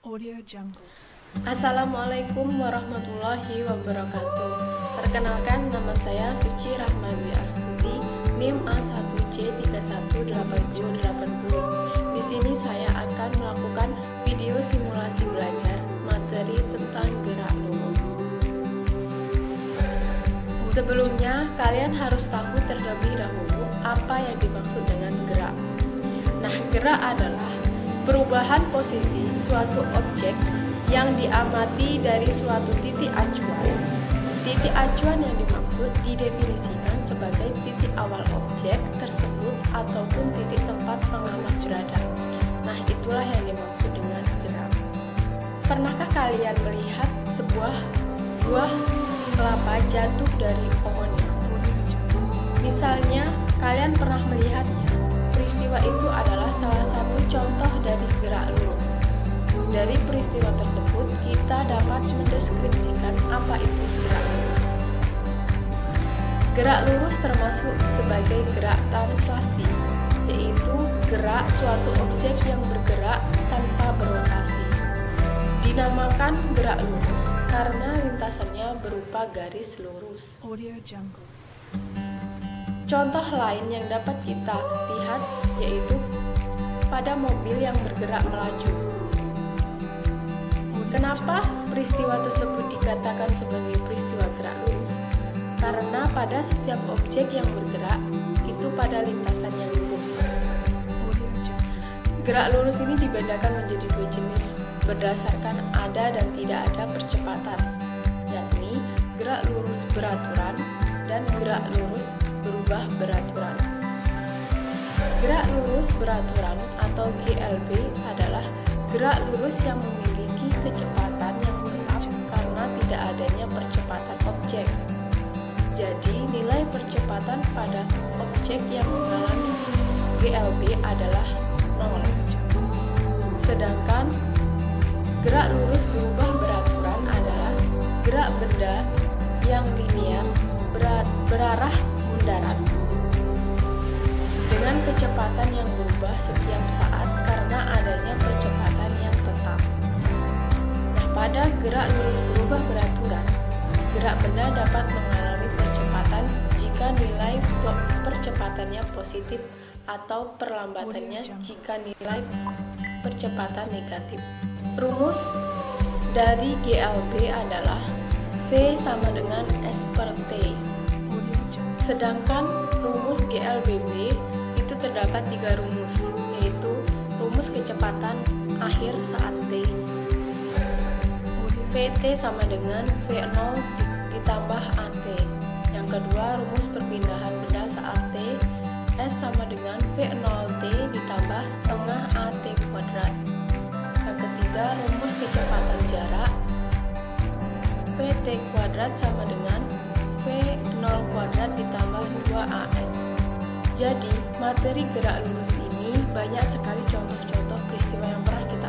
Audio Jungle. Assalamualaikum warahmatullahi wabarakatuh. Perkenalkan, nama saya Suci Rahmawi Astuti, NIM A1C318080. Di sini saya akan melakukan video simulasi belajar materi tentang gerak lurus. Sebelumnya, kalian harus tahu terlebih dahulu apa yang dimaksud dengan gerak. Nah, gerak adalah perubahan posisi suatu objek yang diamati dari suatu titik acuan. Titik acuan yang dimaksud didefinisikan sebagai titik awal objek tersebut ataupun titik tempat pengamat berada. Nah, itulah yang dimaksud dengan gerak. Pernahkah kalian melihat sebuah buah kelapa jatuh dari pohonnya? Misalnya, kalian pernah melihatnya. Peristiwa itu adalah salah satu contoh dari gerak lurus. Dari peristiwa tersebut, kita dapat mendeskripsikan apa itu gerak lurus. Gerak lurus termasuk sebagai gerak translasi, yaitu gerak suatu objek yang bergerak tanpa berotasi. Dinamakan gerak lurus karena lintasannya berupa garis lurus. Audio Jungle. Contoh lain yang dapat kita lihat yaitu pada mobil yang bergerak melaju. Kenapa peristiwa tersebut dikatakan sebagai peristiwa gerak lurus? Karena pada setiap objek yang bergerak itu pada lintasan yang lurus. Gerak lurus ini dibedakan menjadi dua jenis berdasarkan ada dan tidak ada percepatan, yakni gerak lurus beraturan dan gerak lurus berubah beraturan. Gerak lurus beraturan atau GLB adalah gerak lurus yang memiliki kecepatan yang tetap karena tidak adanya percepatan objek. Jadi, nilai percepatan pada objek yang mengalami GLB adalah 0. Sedangkan gerak lurus berubah beraturan adalah gerak benda yang linear berarah mendarat dengan kecepatan yang berubah setiap saat karena adanya percepatan yang tetap. Nah, pada gerak lurus berubah beraturan, gerak benda dapat mengalami percepatan jika nilai percepatannya positif atau perlambatannya jika nilai percepatan negatif. Rumus dari GLB adalah V sama dengan S per T. Sedangkan rumus GLBB itu terdapat 3 rumus, yaitu rumus kecepatan akhir saat T. VT sama dengan V0 ditambah AT. Yang kedua, rumus perpindahan benda saat T. S sama dengan V0T ditambah setengah AT kuadrat. Yang ketiga, rumus kecepatan jarak. VT kuadrat sama dengan V0 kuadrat ditambah 2AS. Jadi, materi gerak lurus ini banyak sekali contoh-contoh peristiwa yang pernah kita